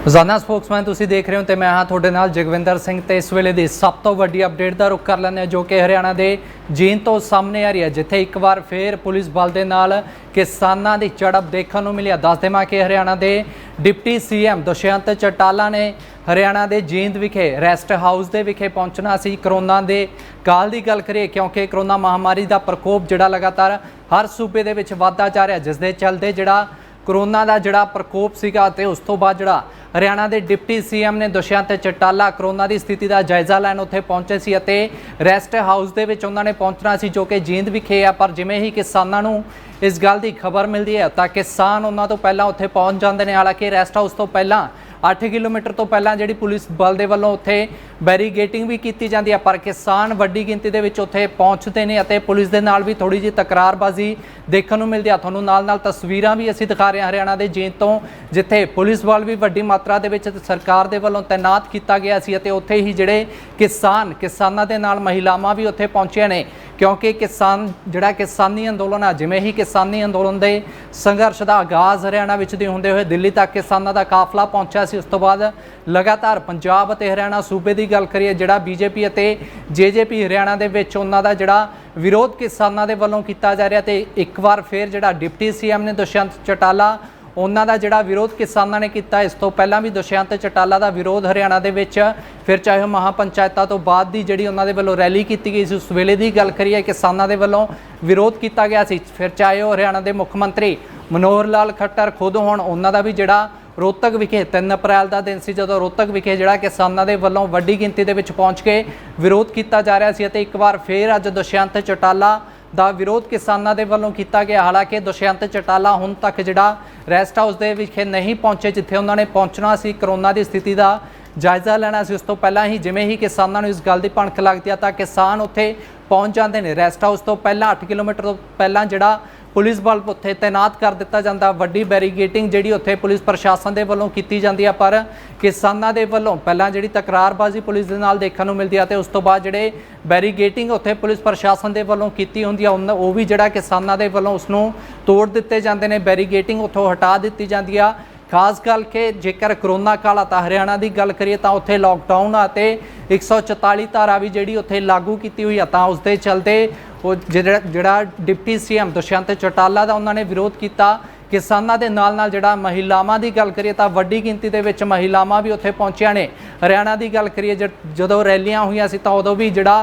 रोजाना स्पोक्समैन तुसीं देख रहे हो तो मैं हाँ तुहाडे नाल जगविंदर सिंह। तो इस वेले की सब तो वड्डी अपडेट का रुख कर लैंदे जो कि हरियाणा के जींद तो सामने आ रही है, जिथे एक बार फिर पुलिस बल के नाल किसानां दी झड़प देखने को मिली। दस देवां कि हरियाणा के डिप्टी सीएम दुष्यंत चौटाला ने हरियाणा के जींद विखे रैसट हाउस के विखे पहुंचना सी। करोना के काल की गल करिए क्योंकि करोना महामारी का प्रकोप जिहड़ा लगातार हर सूबे दे विच वधदा जा रहा, जिस दे चलते जिहड़ा करोना का जिहड़ा प्रकोप सीगा ते उस तो बाद जिहड़ा हरियाणा के डिप्टी सीएम ने दुष्यंत चौटाला करोना की स्थिति का जायजा लैन उत्थे पहुंचे सी अते रैसट हाउस दे विच उन्होंने पहुंचना सी जो कि जींद विखे आ। पर जिवें ही किसानां नूं इस गल की खबर मिलती है तो किसान उन्होंने तो पहला उत्थे पहुंच जाते हैं। हालांकि रैसट हाउस तो पहला 8 किलोमीटर तो पहला जी पुलिस बल के वालों उत्थे बैरीगेटिंग भी की जाती है, पर किसान वड्डी गिनती के विच उत्थे पहुंचते हैं और पुलिस के नाल भी थोड़ी जी तकरारबाजी देखने को मिलती है। तुहानूं नाल तस्वीरां भी असीं दिखा रहे हैं हरियाणा के जींद तो, जिथे पुलिस बल भी वड्डी मात्रा दे विच सरकार के वालों तैनात किया गया सी अते उत्थे ही जिहड़े किसानां दे नाल महिलावां भी उत्थे पहुंचिया ने, क्योंकि किसान जिहड़ा किसानी अंदोलन है, जिवें ही किसानी अंदोलन के संघर्ष का आगाज़ हरियाणा विच दी हुंदे होए दिल्ली तक किसानां दा काफला पहुंचा सी। उस तो बाद लगातार पंजाब ते हरियाणा सूबे की गल करिए जिहड़ा बीजेपी अते जेजेपी हरियाणा दे विच उन्हां दा जिहड़ा विरोध किसानां दे वल्लों कीता जा रहा। ते एक बार फिर जिहड़ा डिप्टी सीएम ने दुष्यंत चौटाला उन्हां दा जिहड़ा विरोध किसानां ने कीता, इस तो पहलां भी दुष्यंत चौटाला दा विरोध हरियाणा दे विच फिर चाहे महापंचायतां तो बाद दी जिहड़ी उन्हां दे वल्लों रैली कीती गई सी उस वेले दी गल करिए किसानां दे वल्लों विरोध कीता गया सी। फिर चाहे वो हरियाणा के मुख मंत्री मनोहर लाल खट्टर खुद होण, उन्हां दा भी जिहड़ा रोहतक विखे 3 अप्रैल का दिन से जो रोहतक विखे जिहड़ा किसानां दे वल्लों वड्डी गिनती दे विच पहुंच के विरोध किया जा रहा सी। एक बार फिर अज दुष्यंत चौटाला का विरोध किसानां दे वल्लों किया गया। हालांकि दुष्यंत चौटाला हुण तक जिहड़ा रैसट हाउस दे विखे नहीं पहुंचे जिथे उन्होंने पहुंचना सी करोना की स्थिति का जायजा लेना सी। उस तो पहला ही जिवें ही किसानां नूं इस गल की भणक लगदी है तां किसान उत्थे पहुंच जाते हैं। रैसट हाउस तो पहला 8 किलोमीटर तो पहला जिहड़ा पुलिस बल उत्थे तैनात कर दिता जाता, वड्डी बैरीगेटिंग जिहड़ी उत्थे पुलिस प्रशासन के वल्लों की जाती है, पर किसानां दे वल्लों पहलां जिहड़ी तकरारबाजी पुलिस दे नाल देखने को मिलती है तो उस तो बाद जिहड़े बैरीगेटिंग उत्थे पुलिस प्रशासन के वल्लों की हुंदी है वो भी जिहड़ा किसानां दे वल्लों उसनूं तोड़ दिते जाते हैं, बैरीगेटिंग उत्थों हटा दी जाती है। खास गल के जेकर करोना काल तो हरियाणा की गल करिए तो उत्थे लॉकडाउन आते 144 धारा भी जिहड़ी उत्थे लागू की हुई है, तो उसके चलते वो जिहड़ा डिप्टी सीएम दुष्यंत चौटाला का उन्होंने विरोध किया। किसानां दे नाल नाल जिहड़ा महिलावां की गल करिए तो वड्डी गिनती दे विच महिलावां भी उत्थे पहुंचिया ने। हरियाणा की गल करिए जदों रैलियां हुईयां सी तां उदों भी जिहड़ा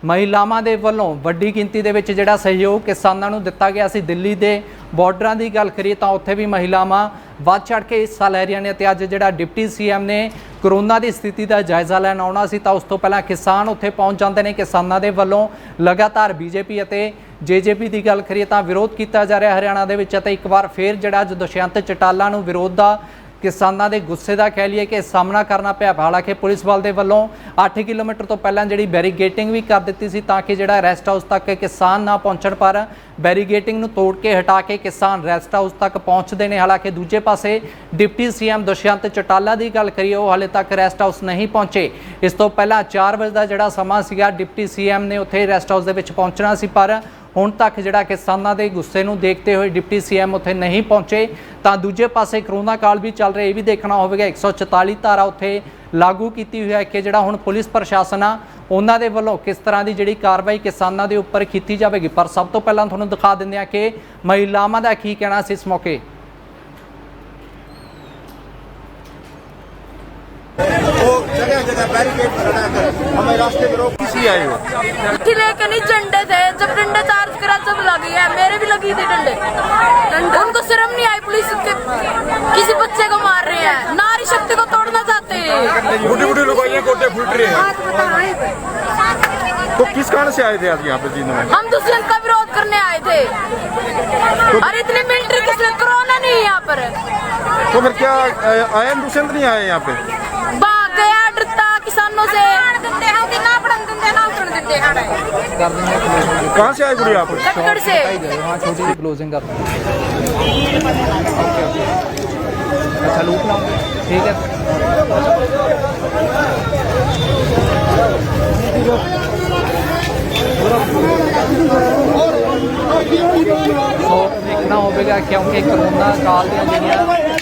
महिलावां दे वल्लों वड्डी गिनती दे विच जिहड़ा सहयोग किसानां नूं दिता गया सी। दिल्ली दे बॉर्डरां की गल करिए तो उत्थे भी महिलावां वध चढ़ के हिस्सा लै रहीआं ने। ते अज जिहड़ा डिप्टी सीएम ने करोना की स्थिति का जायजा लैन आउणा सी तां उस तो पहलां किसान उत्थे पहुंच जाते हैं। किसानां दे वल्लों लगातार बीजेपी अते जेजेपी की गल करिए तो विरोध किया जा रहा हरियाणा दे विच। एक बार फिर जिहड़ा अज दुष्यंत चौटाला नूं विरोध का किसानां दे गुस्से का कह लीए कि सामना करना पिया। हालांकि पुलिस बल के वल्लों 8 किलोमीटर तो पहलां जिहड़ी बैरीगेटिंग भी कर दी सी ताकि जिहड़ा रैसट हाउस तक किसान ना पहुंचण, पर बैरीगेटिंग नूं तोड़ के हटा के किसान रैसट हाउस तक पहुंचते हैं। हालांकि दूजे पासे डिप्टी सीएम दुष्यंत चौटाला की गल करिए वो हाले तक रैसट हाउस नहीं पहुंचे। इस तो पहला 4 बजे का जिहड़ा समा सीगा डिप्टी सीएम ने उत्थे रैसट हाउस दे विच पहुंचना सी, पर हुण तक जिहड़ा किसानां दे गुस्से नूं देखते हुए डिप्टी सीएम उत्थे नहीं पहुंचे। तो दूजे पासे करोना काल भी चल रहा, ये भी देखना होगा 144 धारा उत्थे लागू की हुई है कि जिहड़ा हुण पुलिस प्रशासन आ उन्हां दे वल्लों किस तरह की जिहड़ी कार्रवाई किसानां दे उपर की जाएगी। पर सब तो पहलां तुहानूं दिखा दिंदे आ कि महिलावां दा की कहना सी इस मौके। लेके नहीं झंडे थे, जब डंडे चार्ज करा जब लगी है, मेरे भी लगी थी डंडे। उनको शर्म नहीं आई, पुलिस के किसी बच्चे को मार रहे हैं, नारी शक्ति को तोड़ना चाहते हैं। बूढ़ी लुगाइयां कोटे फूट रहे हैं। तो किस कारण से आए थे आज यहाँ पे जींद में? हम दुष्यंत का विरोध करने आए थे। और इतनी मिलिट्री किसने, कोरोना नहीं है यहाँ पर। तो फिर क्या आए दुष्यंत नहीं आए यहाँ पे? भाग गया डरता किसानों से। कहाँ से आए गुड़ी आप? कटकड़ से। छोटी सी क्लोजिंग कर अच्छा लूट लाऊंगे, ठीक है। तो देखना होगा क्योंकि कोरोना काल दी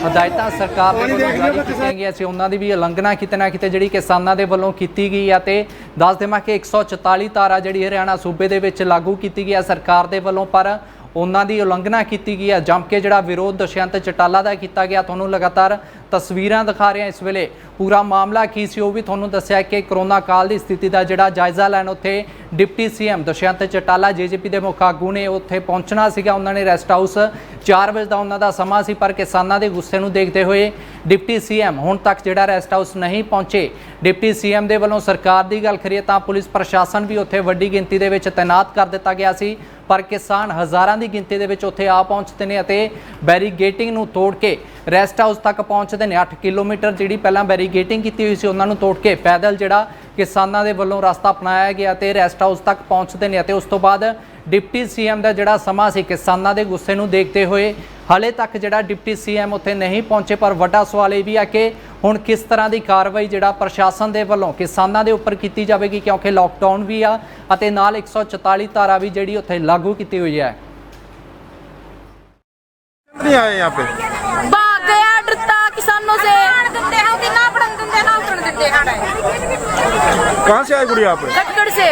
ਹਦਾਇਤਾਂ ਸਰਕਾਰ ਦੇ ਵੱਲੋਂ ਜਾਰੀ ਕੀਤੀਆਂ ਗਈਆਂ ਸੀ ਉਹਨਾਂ ਦੀ ਵੀ ਉਲੰਘਣਾ ਕਿਤੇ ਨਾ ਕਿਤੇ ਜਿਹੜੀ ਕਿਸਾਨਾਂ ਦੇ ਵੱਲੋਂ ਕੀਤੀ ਗਈ ਹੈ ਤੇ ਦੱਸ ਦੇਵਾਂ ਕਿ 144 ਧਾਰਾ ਜਿਹੜੀ ਹਰਿਆਣਾ ਸੂਬੇ ਦੇ ਵਿੱਚ ਲਾਗੂ ਕੀਤੀ ਗਈ ਹੈ ਸਰਕਾਰ ਦੇ ਵੱਲੋਂ, ਪਰ ਉਹਨਾਂ ਦੀ ਉਲੰਘਣਾ ਕੀਤੀ ਗਈ ਹੈ। ਜੰਮ ਕੇ ਜਿਹੜਾ ਵਿਰੋਧ ਦੁਸ਼ਯੰਤ ਚੌਟਾਲਾ ਦਾ ਕੀਤਾ ਗਿਆ, ਤੁਹਾਨੂੰ ਲਗਾਤਾਰ ਤਸਵੀਰਾਂ ਦਿਖਾ ਰਹੇ ਹਾਂ। ਇਸ ਵੇਲੇ ਪੂਰਾ ਮਾਮਲਾ ਕੀ ਸੀ ਉਹ ਵੀ ਤੁਹਾਨੂੰ ਦੱਸਿਆ ਕਿ ਕਰੋਨਾ ਕਾਲ ਦੀ ਸਥਿਤੀ ਦਾ ਜਿਹੜਾ ਜਾਇਜ਼ਾ ਲੈਣ ਉੱਥੇ deputy CM Dushyant Chautala JJP ਦੇ ਮੁੱਖ ਆਗੂ ਨੇ ਉੱਥੇ ਪਹੁੰਚਣਾ ਸੀਗਾ। ਉਹਨਾਂ ਨੇ ਰੈਸਟ ਹਾਊਸ 4 ਵਜੇ ਦਾ ਉਹਨਾਂ ਦਾ ਸਮਾਂ ਸੀ, ਪਰ ਕਿਸਾਨਾਂ ਦੇ ਗੁੱਸੇ ਨੂੰ ਦੇਖਦੇ ਹੋਏ ਡਿਪਟੀ ਸੀਐਮ ਹੁਣ ਤੱਕ ਜਿਹੜਾ ਰੈਸਟ ਹਾਊਸ ਨਹੀਂ ਪਹੁੰਚੇ। ਡਿਪਟੀ ਸੀਐਮ ਦੇ ਵੱਲੋਂ ਸਰਕਾਰ ਦੀ ਗੱਲ ਕਰੀਏ ਤਾਂ ਪੁਲਿਸ ਪ੍ਰਸ਼ਾਸਨ ਵੀ ਉੱਥੇ ਵੱਡੀ ਗਿਣਤੀ ਦੇ ਵਿੱਚ ਤੈਨਾਤ ਕਰ ਦਿੱਤਾ ਗਿਆ ਸੀ, ਪਰ ਕਿਸਾਨ ਹਜ਼ਾਰਾਂ ਦੀ ਗਿਣਤੀ ਦੇ ਵਿੱਚ ਉੱਥੇ ਆ ਪਹੁੰਚਦੇ ਨੇ ਅਤੇ ਬੈਰੀਗੇਟਿੰਗ ਨੂੰ ਤੋੜ ਕੇ ਰੈਸਟ ਹਾਊਸ ਤੱਕ ਪਹੁੰਚਦੇ ਨੇ। 8 ਕਿਲੋਮੀਟਰ ਜਿਹੜੀ ਪਹਿਲਾਂ ਬੈਰੀਗੇਟਿੰਗ ਕੀਤੀ ਹੋਈ ਸੀ ਉਹਨਾਂ ਨੂੰ ਤੋੜ ਕੇ ਪੈਦਲ ਜਿਹੜਾ ਕਿਸਾਨਾਂ ਦੇ ਵੱਲੋਂ ਰਸਤਾ ਅਪਣਾਇਆ ਗਿਆ ਤੇ ਰੈਸਟ ਹਾਊਸ ਤੱਕ ਪਹੁੰਚਦੇ ਨੇ ਅਤੇ ਉਸ ਤੋਂ ਬਾਅਦ ਡਿਪਟੀ ਸੀਐਮ ਦਾ ਜਿਹੜਾ ਸਮਾਂ ਸੀ ਕਿਸਾਨਾਂ ਦੇ ਗੁੱਸੇ ਨੂੰ ਦੇਖਦੇ ਹੋਏ ਹਾਲੇ ਤੱਕ ਜਿਹੜਾ ਡਿਪਟੀ ਸੀਐਮ ਉੱਥੇ ਨਹੀਂ ਪਹੁੰਚੇ। ਪਰ ਵੱਡਾ ਸਵਾਲ ਇਹ ਵੀ ਹੈ ਕਿ ਹੁਣ ਕਿਸ ਤਰ੍ਹਾਂ ਦੀ ਕਾਰਵਾਈ ਜਿਹੜਾ ਪ੍ਰਸ਼ਾਸਨ ਦੇ ਵੱਲੋਂ ਕਿਸਾਨਾਂ ਦੇ ਉੱਪਰ ਕੀਤੀ ਜਾਵੇਗੀ, ਕਿਉਂਕਿ ਲੋਕਡਾਊਨ ਵੀ ਆ ਅਤੇ ਨਾਲ 144 ਧਾਰਾ ਵੀ ਜਿਹੜੀ ਉੱਥੇ ਲਾਗੂ ਕੀਤੀ ਹੋਈ ਹੈ। नहीं आए यहाँ पे? भाग गया डरता किसानों से। कहाँ से आए गुड़िया आप? खटगड़ से।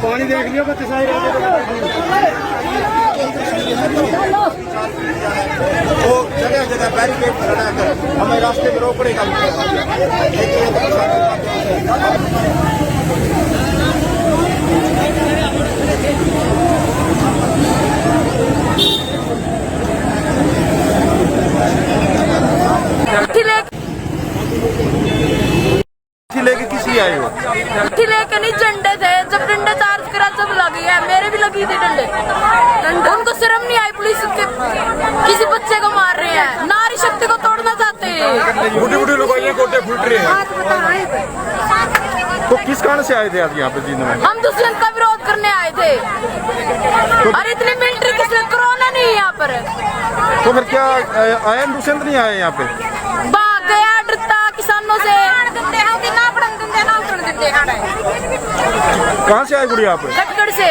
पानी देख लियो बच्चे सारे वो जगह जगह बैरिकेड लगा कर हमें रास्ते में रोक पड़ेगा। लेके किसी आए हो? लेके नहीं झंडे थे, जब डंडे चार्ज करा सब लगी है, मेरे भी लगी थी डंडे। उनको शर्म नहीं आई पुलिस के किसी बच्चे को मार रहे हैं, नारी शक्ति को तोड़ना चाहते हैं। बूढ़ी बूढ़ी लुगाइयां गोटे फूट रहे हैं। तो किस कारण से आए थे आज यहाँ पे जींद में? हम दुष्यंत का विरोध करने आए थे। और इतनी मिलिट्री किसने, कोरोना नहीं है यहाँ पर। तो फिर क्या आए दुष्यंत नहीं आए यहाँ पे? भाग गया डरता किसानों से। कहाँ से आए गुड़िया आप? खटगड़ से।